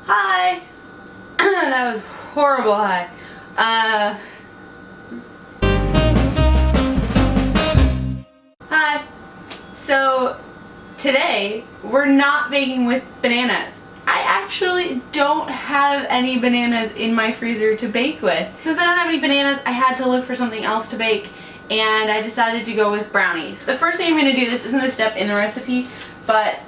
Hi! That was horrible hi. Hi. So today we're not baking with bananas. I actually don't have any bananas in my freezer to bake with. Since I don't have any bananas, I had to look for something else to bake, and I decided to go with brownies. The first thing I'm going to do, this isn't a step in the recipe, but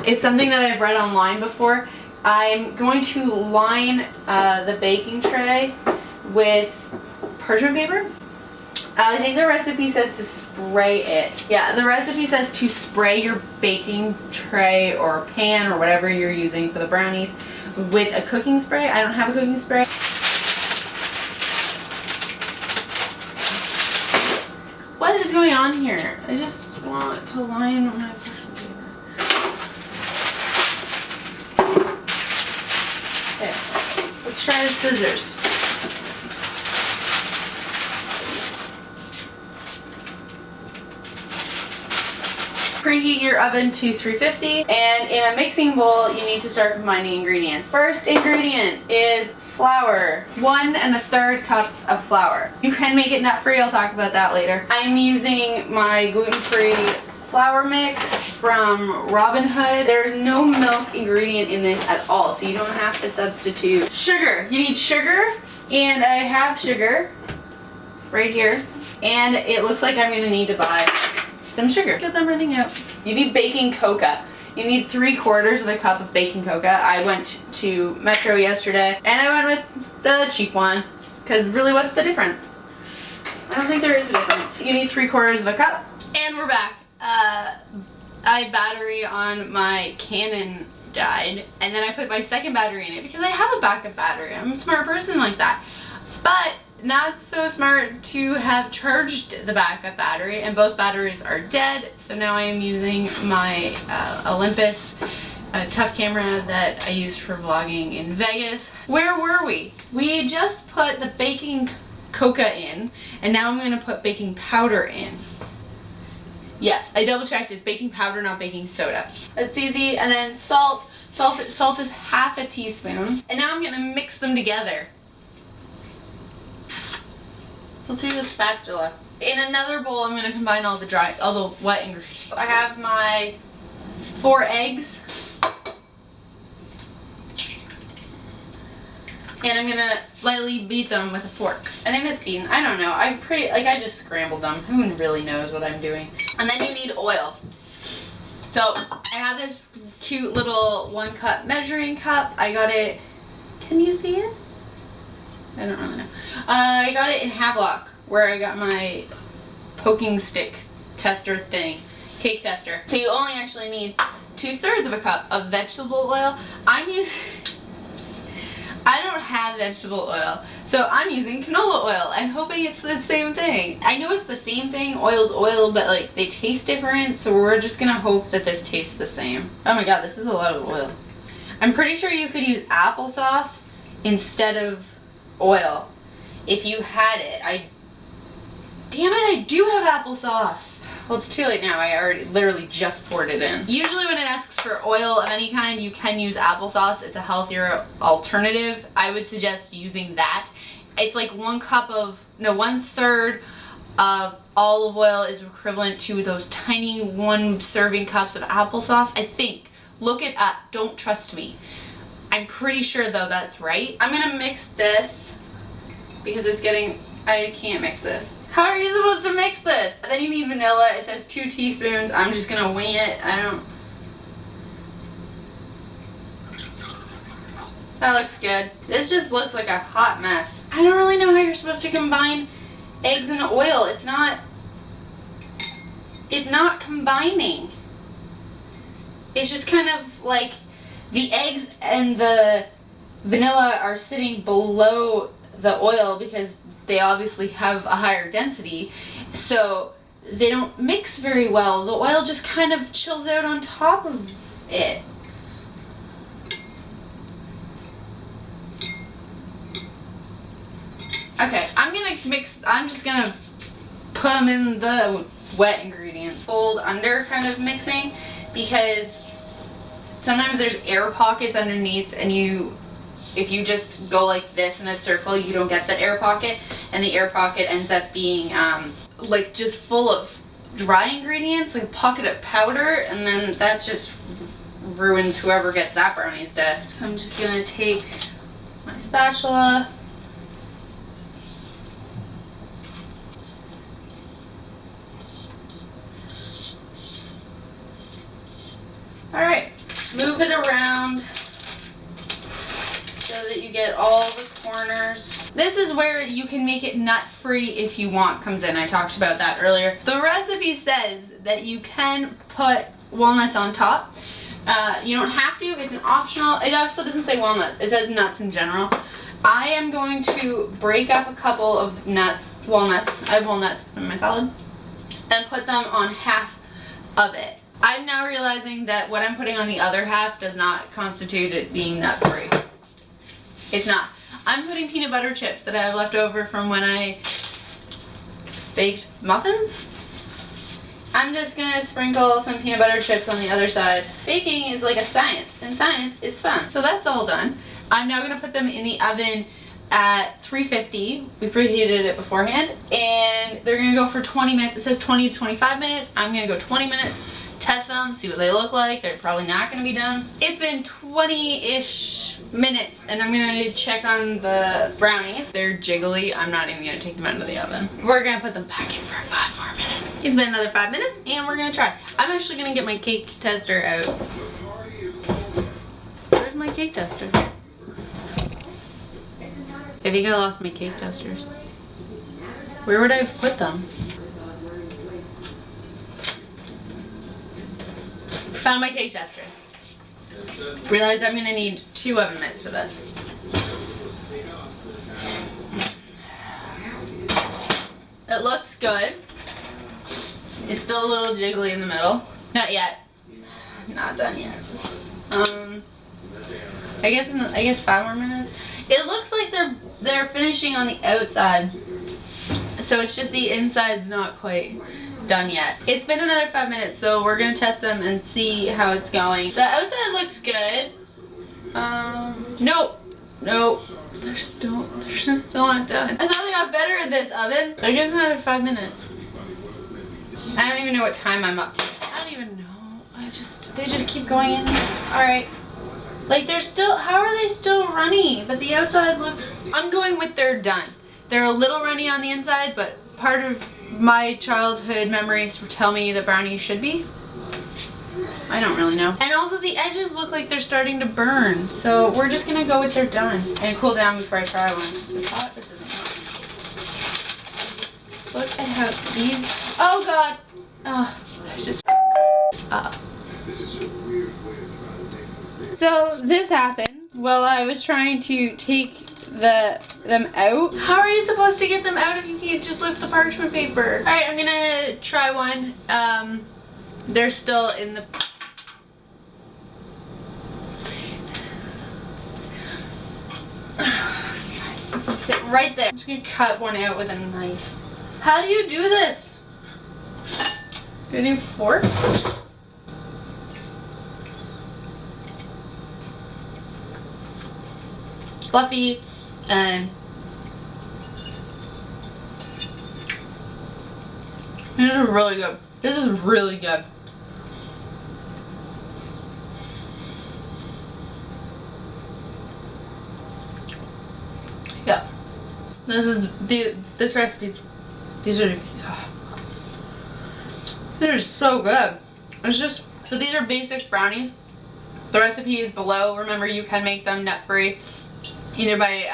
it's something that I've read online before. I'm going to line the baking tray with parchment paper. I think the recipe says to spray it. Yeah, the recipe says to spray your baking tray or pan or whatever you're using for the brownies with a cooking spray. I don't have a cooking spray. What is going on here? I just want to line my parchment paper. Okay, let's try the scissors. Preheat your oven to 350, and in a mixing bowl you need to start combining ingredients. First ingredient is flour. 1 1/3 cups of flour. You can make it nut-free, I'll talk about that later. I'm using my gluten-free flour mix from Robin Hood. There's no milk ingredient in this at all, so you don't have to substitute. Sugar. You need sugar, and I have sugar right here, and it looks like I'm going to need to buy some sugar because I'm running out. You need baking cocoa. You need 3/4 cup of baking cocoa. I went to Metro yesterday and I went with the cheap one because really, what's the difference? I don't think there is a difference. You need 3/4 cup, and we're back. My battery on my Canon died, and then I put my second battery in it because I have a backup battery. I'm a smart person like that. But not so smart to have charged the backup battery, and both batteries are dead, so now I am using my Olympus tough camera that I used for vlogging in Vegas. Where were we? We just put the baking cocoa in, and now I'm going to put baking powder in. Yes, I double checked, it's baking powder, not baking soda. That's easy. And then salt. Salt is 1/2 teaspoon, and now I'm going to mix them together. Let's use a spatula. In another bowl, I'm going to combine all the wet ingredients. I have my 4 eggs. And I'm going to lightly beat them with a fork. I think that's beaten. I don't know. I just scrambled them. Who really knows what I'm doing? And then you need oil. So I have this cute little 1 cup measuring cup. I got it, can you see it? I don't really know. I got it in Havelock, where I got my poking stick tester thing, cake tester. So you only actually need 2/3 cup of vegetable oil. I don't have vegetable oil, so I'm using canola oil and hoping it's the same thing. I know it's the same thing, oil's oil, but like they taste different, so we're just gonna hope that this tastes the same. Oh my god, this is a lot of oil. I'm pretty sure you could use applesauce instead of oil if you had it. Damn it, I do have applesauce. Well, it's too late now. I already literally just poured it in. Usually when it asks for oil of any kind, you can use applesauce. It's a healthier alternative. I would suggest using that. It's like 1/3 of olive oil is equivalent to those tiny 1 serving cups of applesauce, I think. Look it up. Don't trust me. I'm pretty sure though that's right. I'm gonna mix this because I can't mix this. How are you supposed to mix this? Then you need vanilla. It says 2 teaspoons. I'm just gonna wing it. That looks good. This just looks like a hot mess. I don't really know how you're supposed to combine eggs and oil. It's not combining. It's just kind of like the eggs and the vanilla are sitting below the oil because they obviously have a higher density, so they don't mix very well. The oil just kind of chills out on top of it. Okay, I'm just gonna put them in the wet ingredients. Fold under kind of mixing, because sometimes there's air pockets underneath, and if you just go like this in a circle, you don't get that air pocket, and the air pocket ends up being like just full of dry ingredients, like a pocket of powder, and then that just ruins whoever gets that brownies day. So I'm just gonna take my spatula. Alright, move it around so that you get all the corners. This is where you can make it nut-free if you want comes in. I talked about that earlier. The recipe says that you can put walnuts on top. You don't have to, it's an optional. It also doesn't say walnuts, it says nuts in general. I am going to break up a couple of walnuts, I have walnuts in my salad, and put them on half of it. I'm now realizing that what I'm putting on the other half does not constitute it being nut-free. It's not. I'm putting peanut butter chips that I have left over from when I baked muffins. I'm just gonna sprinkle some peanut butter chips on the other side. Baking is like a science, and science is fun. So that's all done. I'm now gonna put them in the oven at 350. We preheated it beforehand, and they're gonna go for 20 minutes. It says 20 to 25 minutes. I'm gonna go 20 minutes, test them, see what they look like. They're probably not gonna be done. It's been 20-ish minutes, and I'm gonna check on the brownies. They're jiggly. I'm not even gonna take them out of the oven. We're gonna put them back in for 5 more minutes. It's been another 5 minutes, and we're gonna try. I'm actually gonna get my cake tester out. Where's my cake tester? I think I lost my cake testers. Where would I have put them? Found my cake tester. Realized I'm gonna need 2 oven mitts for this. It looks good. It's still a little jiggly in the middle. Not yet. Not done yet. I guess 5 more minutes. It looks like they're finishing on the outside, so it's just the inside's not quite done yet. It's been another 5 minutes, so we're gonna test them and see how it's going. The outside looks good. Nope. They're still not done. I thought I got better at this oven. I guess another 5 minutes. I don't even know what time I'm up to. I don't even know. They just keep going in. All right. Like how are they still runny? But the outside looks, I'm going with they're done. They're a little runny on the inside, but part of my childhood memories tell me that brownies should be. I don't really know. And also the edges look like they're starting to burn. So we're just gonna go with they're done and cool down before I try one. This isn't hot. Look at how these, oh God. Oh, they're just, So this happened while I was trying to take them out. How are you supposed to get them out if you can't just lift the parchment paper? All right, I'm gonna try one. They're still in the... Sit right there. I'm just gonna cut one out with a knife. How do you do this? Do I do fork? Fluffy and this is really good. This is really good. Yeah. This recipe's, these are so good. It's just, so these are basic brownies. The recipe is below. Remember, you can make them nut-free either by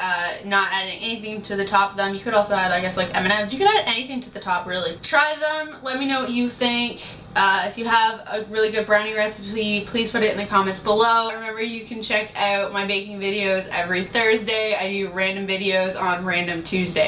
not adding anything to the top of them. You could also add, I guess, like M&Ms. You could add anything to the top, really. Try them. Let me know what you think. If you have a really good brownie recipe, please put it in the comments below. Remember, you can check out my baking videos every Thursday. I do random videos on random Tuesdays.